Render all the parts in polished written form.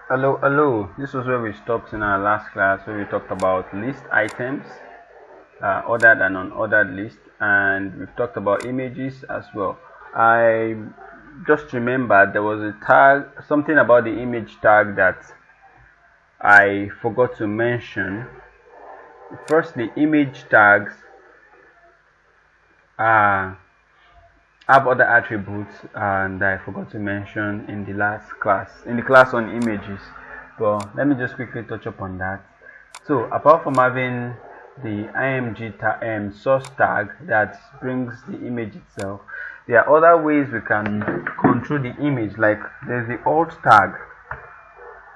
Hello. This was where we stopped in our last class, where we talked about list items, ordered and unordered list, and we've talked about images as well. I just remembered there was a tag, something about the image tag that I forgot to mention. First, the image tags have other attributes, and I forgot to mention in the last class, in the class on images. But let me just quickly touch upon that. So apart from having the img source tag that brings the image itself, there are other ways we can control the image. Like there's the alt tag.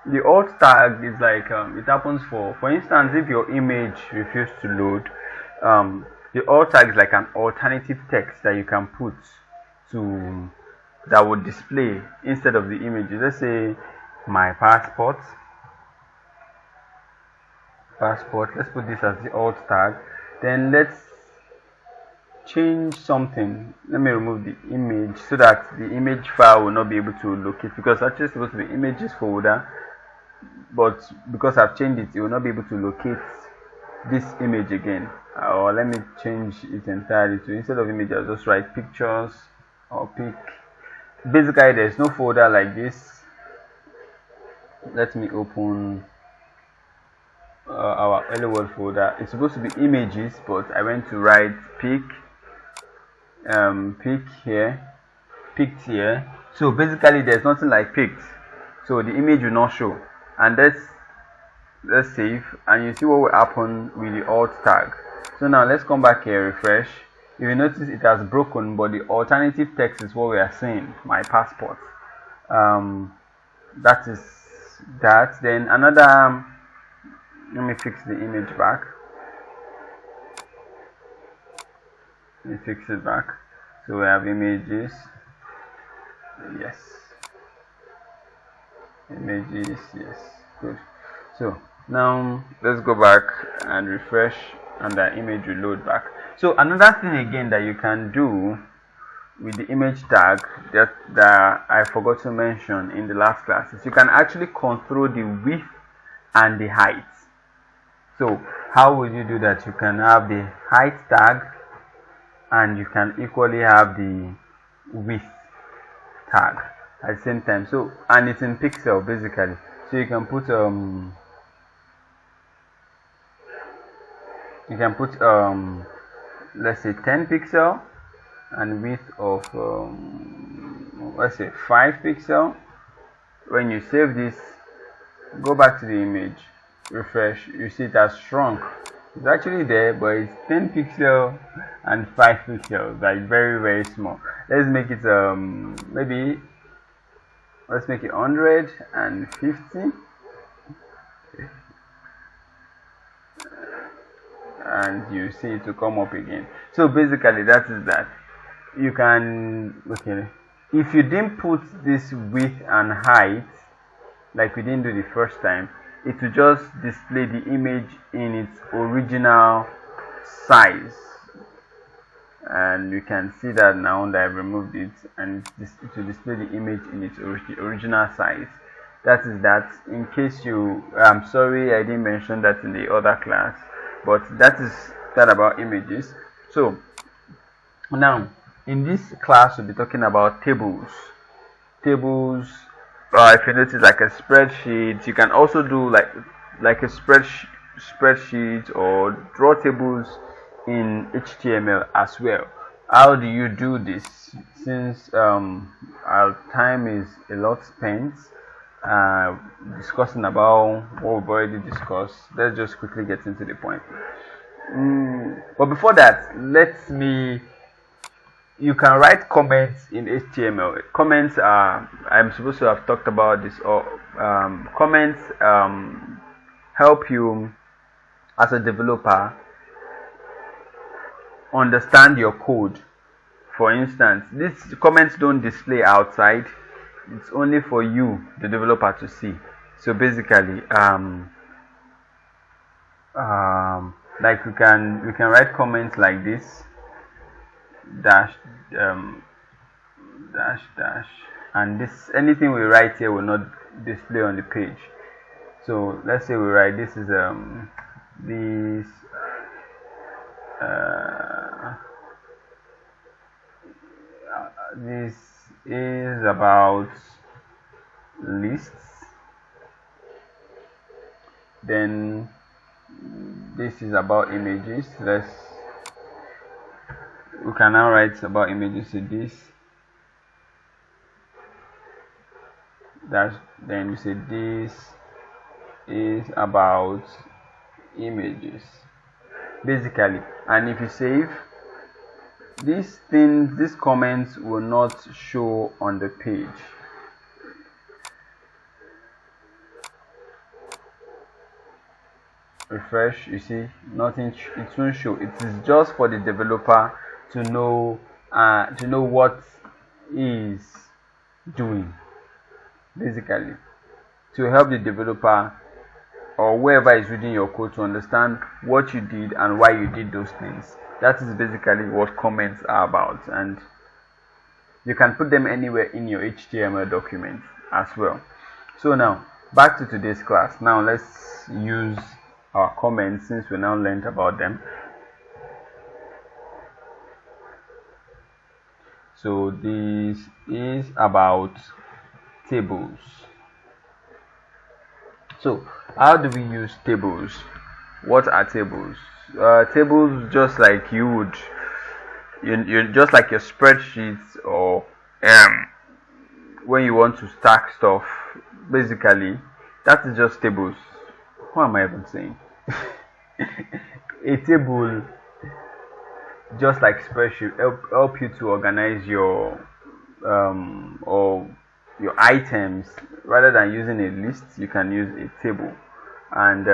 The alt tag is like it happens for instance, if your image refuses to load, the alt tag is like an alternative text that you can put to that would display instead of the image. Let's say my passport. Let's put this as the alt tag. Then let's change something. Let me remove the image so that the image file will not be able to locate, because it's actually supposed to be images folder, but because I've changed it will not be able to locate this image again. Or let me change it entirely to, instead of image, I'll just write pictures or pic. Basically there's no folder like this. Let me open our hello world folder. It's supposed to be images, but I went to write pic picked here. So basically there's nothing like picked, so the image will not show. And let's save, and you see what will happen with the alt tag. So now let's come back here, refresh. If you notice, it has broken, but the alternative text is what we are seeing, my passport. That is that. Then another, let me fix the image back. Let me fix it back. So we have images. Yes. Images, yes. Good. So now let's go back and refresh, and the image will load back. So another thing again that you can do with the image tag that I forgot to mention in the last class is you can actually control the width and the height. So how will you do that? You can have the height tag, and you can equally have the width tag at the same time. So, and it's in pixel basically. So you can put let's say 10 pixel and width of let's say 5 pixel. When you save this, go back to the image, refresh, you see it has shrunk. It's actually there, but it's 10 pixel and 5 pixels, like very small. Let's make it maybe let's make it 150, and you see it to come up again. So basically that is that. You can, okay, if you didn't put this width and height like we didn't do the first time, it will just display the image in its original size, and you can see that now that I've removed it, and it will display the image in its original size. That is that. In case you, I'm sorry I didn't mention that in the other class, but that is that about images. So now in this class we'll be talking about tables. If you notice, like a spreadsheet, you can also do like a spreadsheet or draw tables in HTML as well. How do you do this? Since our time is a lot spent discussing about what we've already discussed, let's just quickly get into the point. But before that, you can write comments in HTML. Comments are, I'm supposed to have talked about this, or comments help you as a developer understand your code. For instance, these comments don't display outside, it's only for you, the developer, to see. So basically like we can write comments like this, dash dash, and this, anything we write here will not display on the page. So let's say we write this is this this is about lists, then this is about images. We can now write about images to this. Then we say this is about images, basically. And if you save, these comments will not show on the page. Refresh, you see nothing, it won't show. It is just for the developer to know what is doing, basically, to help the developer or whoever is reading your code to understand what you did and why you did those things. That is basically what comments are about, and you can put them anywhere in your HTML document as well. So now back to today's class. Now let's use our comments since we now learned about them. So this is about tables. So how do we use tables? What are tables? Tables, just like you just like your spreadsheets, or when you want to stack stuff, basically that is just tables. What am I even saying? A table, just like spreadsheet, help you to organize your or your items. Rather than using a list, you can use a table. And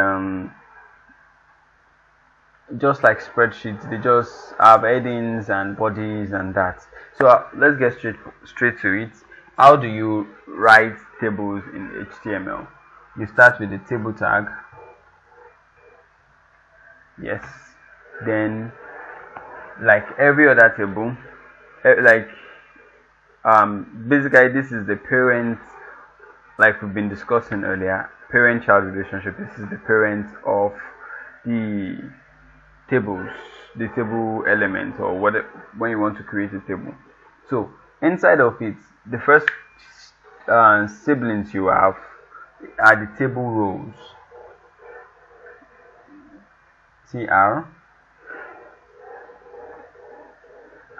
just like spreadsheets, they just have headings and bodies and that. So let's get straight to it. How do you write tables in HTML? You start with the table tag. Yes. Then, like every other table, basically this is the parent, like we've been discussing earlier, parent-child relationship. This is the parent of the tables, the table element, or when you want to create a table. So inside of it, the first siblings you have are the table rows. TR.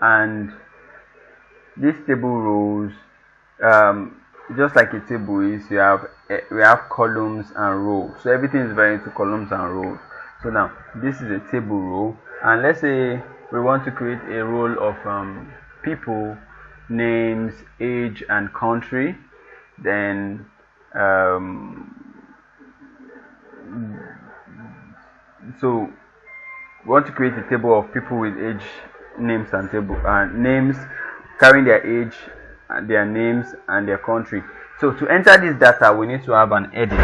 And these table rows, just like a table is, we have columns and rows. So everything is divided into columns and rows. So now this is a table row, and let's say we want to create a row of people, names, age, and country. Then so we want to create a table of people with age, names, and names carrying their age and their names and their country. So to enter this data, we need to have an heading.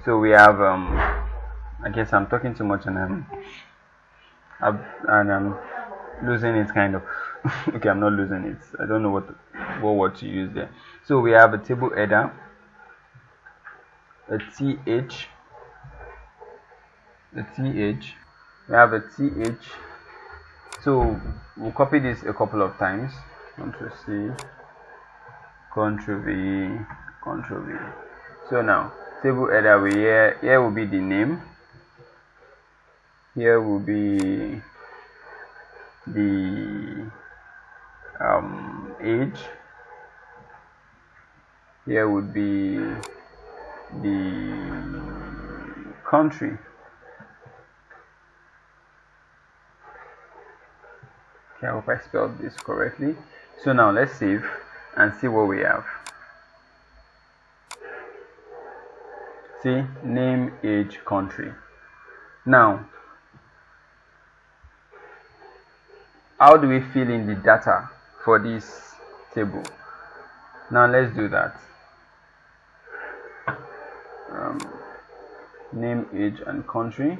So we have I guess I'm talking too much and I'm losing it, kind of. Okay, I'm not losing it. I don't know what word to use there. So we have a table header, a th, we have a th. So we'll copy this a couple of times. Ctrl C, Ctrl V, Ctrl V. So now table header, here will be the name, here will be the age, here would be the country. Okay, I hope I spelled this correctly. So now let's save and see what we have. See, name, age, country. Now, how do we fill in the data for this table? Now let's do that. Name, age, and country.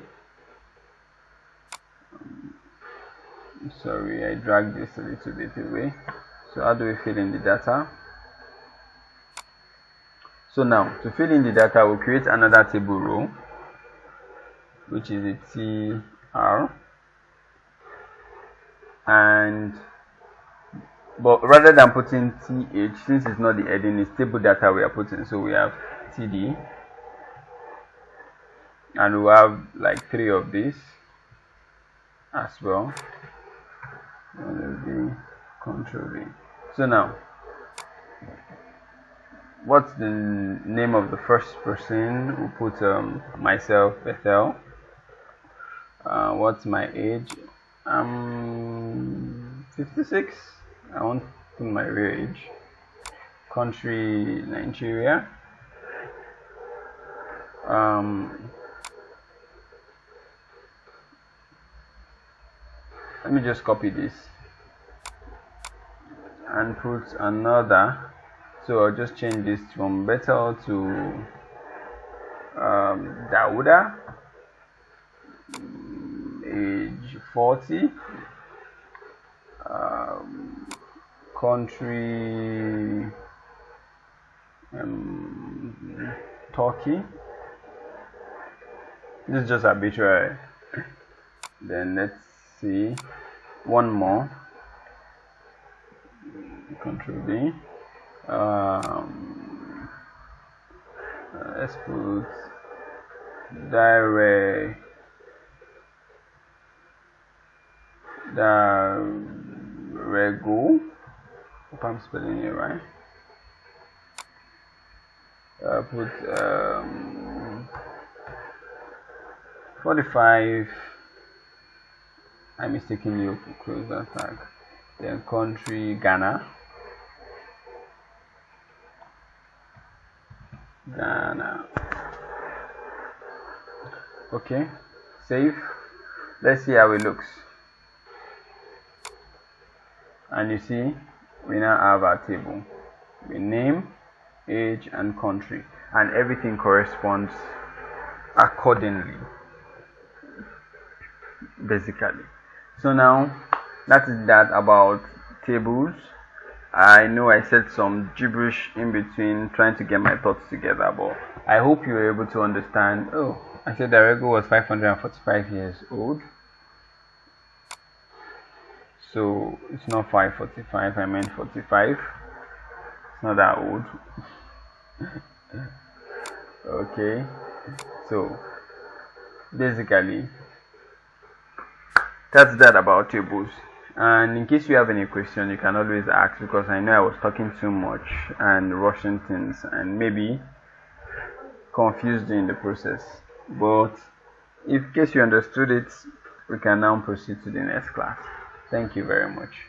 Sorry, I dragged this a little bit away. So how do we fill in the data? So now to fill in the data, we'll create another table row, which is a tr, but rather than putting th, since it's not the heading, it's table data we are putting, so we have td, and we'll have like 3 of these as well. Control V. So now, what's the name of the first person? We'll put myself, Beth-el. What's my age? I'm 56. I won't put my real age. Country, Nigeria. Let me just copy this and put another. So I'll just change this from Beth-el to Dauda, age 40, country Turkey. This is just arbitrary. Then let's see one more. Control V. Let's put direct. Rego. Hope I'm spelling it right. Put 45. I mistakenly close that tag. Then country Ghana. Okay, save. Let's see how it looks. And you see, we now have our table with name, age, and country, and everything corresponds accordingly, basically. So now that is that about tables. I know I said some gibberish in between trying to get my thoughts together, but I hope you were able to understand. Oh, I said that Rego was 545 years old. So it's not 545, I meant 45. It's not that old. Okay, so basically that's that about tables. And in case you have any question, you can always ask, because I know I was talking too much and rushing things and maybe confused in the process. But in case you understood it, we can now proceed to the next class. Thank you very much.